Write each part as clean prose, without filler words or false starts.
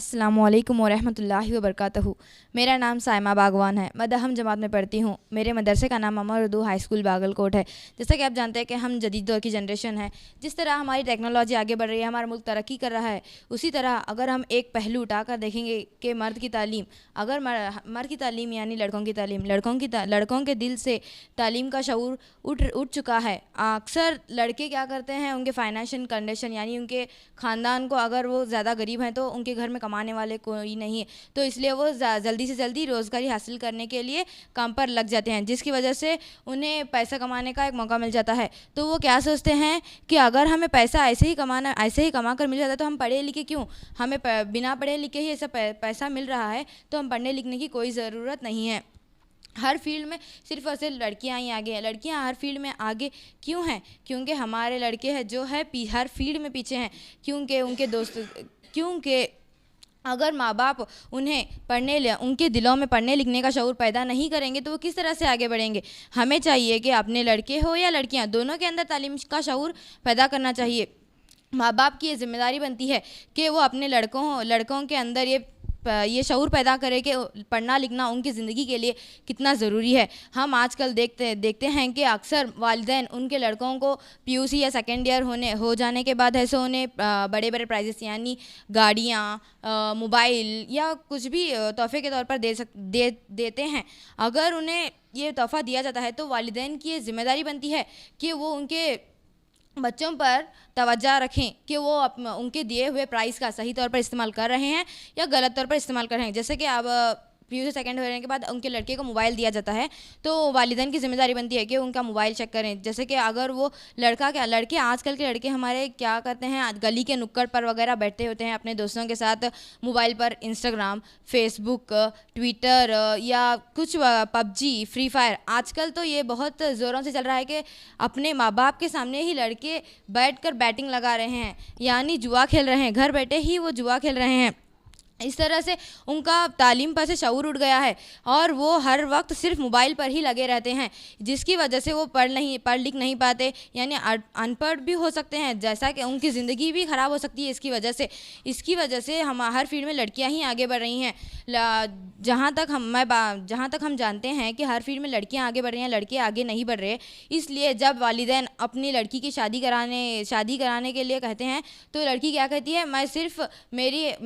अस्सलामुअलैकुम वरहमतुल्लाहि वबरकातुहू। मेरा नाम साइमा बागवान है। मैं दहम जमात में पढ़ती हूँ। मेरे मदरसे का नाम अमर उर्दू हाई स्कूल बागलकोट है। जैसा कि आप जानते हैं कि हम जदीद दौर की जनरेशन है। जिस तरह हमारी टेक्नोलॉजी आगे बढ़ रही है, हमारा मुल्क तरक्की कर रहा है, उसी तरह अगर हम एक पहलू उठाकर देखेंगे कि मर्द की तालीम, अगर मर्द की तालीम यानी लड़कों की तालीम, लड़कों के दिल से तालीम का शऊर उठ चुका है। अक्सर लड़के क्या करते हैं, उनके फाइनेंशियल कंडीशन यानी उनके ख़ानदान को, अगर वो ज़्यादा गरीब हैं तो उनके घर में कमाने वाले कोई नहीं है, तो इसलिए वो जल्दी से जल्दी रोज़गारी हासिल करने के लिए काम पर लग जाते हैं, जिसकी वजह से उन्हें पैसा कमाने का एक मौका मिल जाता है। तो वो क्या सोचते हैं कि अगर हमें पैसा ऐसे ही कमा कर मिल जाता है तो हम पढ़े लिखे क्यों, हमें बिना पढ़े लिखे ही ऐसा पैसा मिल रहा है तो हम पढ़ने लिखने की कोई ज़रूरत नहीं है। हर फील्ड में सिर्फ और सिर्फ लड़कियां ही आगे हैं। लड़कियां हर फील्ड में आगे क्यों हैं? क्योंकि हमारे लड़के हैं जो है हर फील्ड में पीछे हैं। क्योंकि अगर माँ बाप उनके दिलों में पढ़ने लिखने का शऊर पैदा नहीं करेंगे तो वो किस तरह से आगे बढ़ेंगे। हमें चाहिए कि अपने लड़के हो या लड़कियां, दोनों के अंदर तालीम का शऊर पैदा करना चाहिए। माँ बाप की ये जिम्मेदारी बनती है कि वो अपने लड़कों के अंदर ये शऊर पैदा करे कि पढ़ना लिखना उनकी ज़िंदगी के लिए कितना ज़रूरी है। हम आजकल देखते हैं कि अक्सर वालिदैन उनके लड़कों को पीयूसी या सेकेंड ईयर हो जाने के बाद ऐसे उन्हें बड़े बड़े प्राइजेस यानी गाड़ियाँ, मोबाइल या कुछ भी तोहफे के तौर पर देते हैं। अगर उन्हें ये तोहफ़ा दिया जाता है तो वालिदैन की ये ज़िम्मेदारी बनती है कि वो उनके बच्चों पर तवज्जो रखें कि वो उनके दिए हुए प्राइस का सही तौर पर इस्तेमाल कर रहे हैं या गलत तौर पर इस्तेमाल कर रहे हैं। जैसे कि अब पीयूसी सेकेंड होने के बाद उनके लड़के को मोबाइल दिया जाता है तो वालिदैन की जिम्मेदारी बनती है कि उनका मोबाइल चेक करें। जैसे कि अगर वो लड़के आजकल के लड़के हमारे क्या करते हैं, गली के नुक्कड़ पर वगैरह बैठे होते हैं अपने दोस्तों के साथ मोबाइल पर इंस्टाग्राम, फेसबुक, ट्विटर या कुछ पबजी, फ्री फायर, आजकल तो ये बहुत ज़ोरों से चल रहा है कि अपने माँ बाप के सामने ही लड़के बैठकर बैटिंग लगा रहे हैं यानी जुआ खेल रहे हैं। घर बैठे ही वो जुआ खेल रहे हैं। इस तरह से उनका तालीम पर से शऊर उठ गया है और वो हर वक्त सिर्फ मोबाइल पर ही लगे रहते हैं, जिसकी वजह से वो पढ़ लिख नहीं पाते यानी अनपढ़ भी हो सकते हैं, जैसा कि उनकी ज़िंदगी भी ख़राब हो सकती है इसकी वजह से हम हर फील्ड में लड़कियां ही आगे बढ़ रही हैं। जहाँ तक हम जानते हैं कि हर फील्ड में लड़कियाँ आगे बढ़ रही हैं, लड़के आगे नहीं बढ़ रहे। इसलिए जब वालिदैन अपनी लड़की की शादी कराने के लिए कहते हैं तो लड़की क्या कहती है, मैं सिर्फ मेरे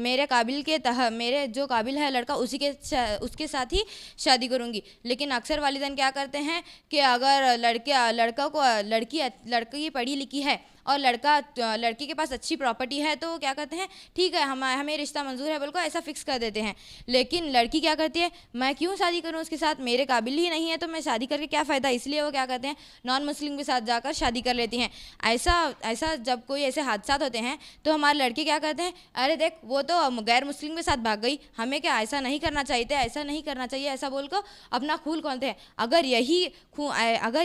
जो काबिल है लड़का उसके साथ ही शादी करूंगी। लेकिन अक्सर वालिदैन क्या करते हैं कि अगर लड़की पढ़ी लिखी है और लड़की के पास अच्छी प्रॉपर्टी है तो क्या करते हैं, ठीक है हमें रिश्ता मंजूर है बोलकर ऐसा फिक्स कर देते हैं। लेकिन लड़की क्या करती है, मैं क्यों शादी करूं उसके साथ, मेरे काबिल ही नहीं है तो मैं शादी करके क्या फ़ायदा। इसलिए वो क्या करते हैं, नॉन मुस्लिम के साथ जाकर शादी कर लेती हैं। ऐसा जब कोई ऐसे हादसा होते हैं तो हमारे लड़के क्या करते हैं, अरे देख वो तो गैर मुस्लिम के साथ भाग गई, हमें क्या ऐसा नहीं करना चाहिए ऐसा बोलकर अपना खून खोलते हैं। अगर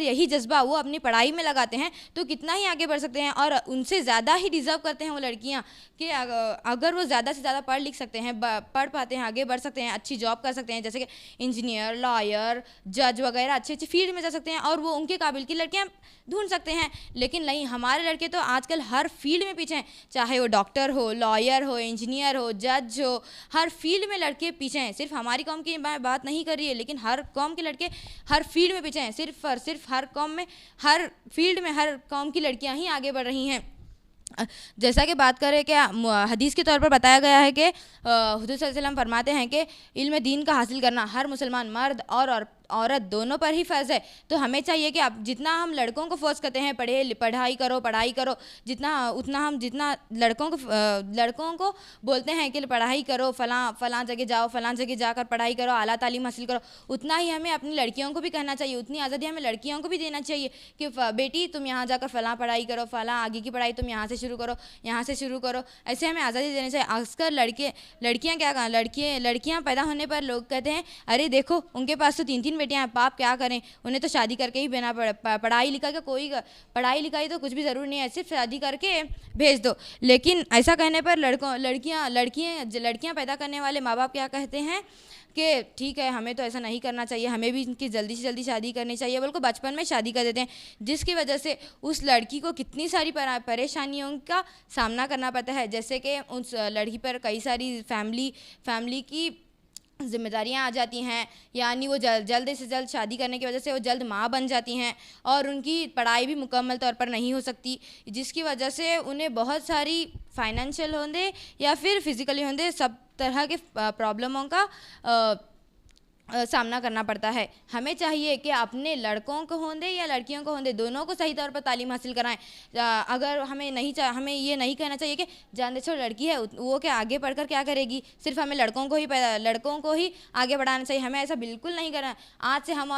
यही जज्बा वो अपनी पढ़ाई में लगाते हैं तो कितना ही आगे बढ़ सकते हैं और उनसे ज़्यादा ही डिज़र्व करते हैं वो लड़कियां कि अगर वो ज़्यादा से ज़्यादा पढ़ लिख सकते हैं, पढ़ पाते हैं, आगे बढ़ सकते हैं, अच्छी जॉब कर सकते हैं, जैसे कि इंजीनियर, लॉयर, जज वगैरह अच्छी फील्ड में जा सकते हैं और वो उनके काबिल की लड़कियां ढूंढ सकते हैं। लेकिन नहीं, हमारे लड़के तो आजकल हर फील्ड में पीछे हैं, चाहे वो डॉक्टर हो, लॉयर हो, इंजीनियर हो, जज हो, हर फील्ड में लड़के पीछे हैं। सिर्फ हमारी कौम की बात नहीं कर रही है, लेकिन हर कौम के लड़के हर फील्ड में पीछे हैं। सिर्फ और सिर्फ हर कौम में, हर फील्ड में हर कौम की लड़कियां ही आगे बढ़ रही हैं। जैसा कि बात करें कि हदीस के तौर पर बताया गया है कि हुज़ूर सल्लल्लाहु अलैहि वसल्लम फरमाते हैं कि इल्म दीन का हासिल करना हर मुसलमान मर्द और औरत दोनों पर ही फ़र्ज़ है। तो हमें चाहिए कि अब जितना हम लड़कों को फोर्स करते हैं पढ़ाई करो, जितना लड़कों को बोलते हैं कि पढ़ाई करो, फ़लाँ जगह जाओ, फ़लाँ जगह जाकर पढ़ाई करो, आला तालीम हासिल करो, उतना ही हमें अपनी लड़कियों को भी कहना चाहिए, उतनी आज़ादी हमें लड़कियों को भी देना चाहिए कि बेटी तुम यहाँ जाकर फ़लाँ पढ़ाई करो, फ़लाँ आगे की पढ़ाई तुम यहाँ से शुरू करो। ऐसे हमें आज़ादी देनी चाहिए। आजकल लड़कियाँ पैदा होने पर लोग कहते हैं, अरे देखो उनके पास तो 3-3 बेटियां हैं, बाप क्या करें, उन्हें तो शादी करके ही बिना पढ़ाई लिखा के कोई पढ़ाई लिखाई तो कुछ भी ज़रूरी नहीं है, सिर्फ शादी करके भेज दो। लेकिन ऐसा कहने पर लड़कियां पैदा करने वाले माँ बाप क्या कहते हैं कि ठीक है, हमें तो ऐसा नहीं करना चाहिए, हमें भी इनकी जल्दी से जल्दी शादी करनी चाहिए, बल्कि बचपन में शादी कर देते हैं, जिसकी वजह से उस लड़की को कितनी सारी परेशानियों का सामना करना पड़ता है। जैसे कि उस लड़की पर कई सारी फैमिली की जिम्मेदारियां आ जाती हैं, यानी वो जल्द से जल्द शादी करने की वजह से वो जल्द माँ बन जाती हैं और उनकी पढ़ाई भी मुकम्मल तौर पर नहीं हो सकती, जिसकी वजह से उन्हें बहुत सारी फाइनेंशियल होंदे या फिर फिज़िकली होंदे सब तरह के प्रॉब्लमों का सामना करना पड़ता है। हमें चाहिए कि अपने लड़कों को होंदे या लड़कियों को होंदे, दोनों को सही तौर पर तालीम हासिल कराएं। अगर हमें ये नहीं कहना चाहिए कि जान छोड़ लड़की है वो क्या आगे पढ़कर क्या करेगी, सिर्फ हमें लड़कों को ही आगे बढ़ाना चाहिए। हमें ऐसा बिल्कुल नहीं करना। आज से हम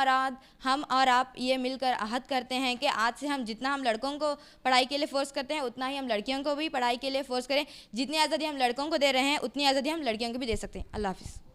और आप ये मिलकर अहद करते हैं कि आज से जितना हम लड़कों को पढ़ाई के लिए फ़ोर्स करते हैं उतना ही हम लड़कियों को भी पढ़ाई के लिए फ़ोर्स करें। जितनी आज़ादी हम लड़कों को दे रहे हैं उतनी आज़ादी हम लड़कियों को भी दे सकते हैं। अल्लाह हाफ़िज़।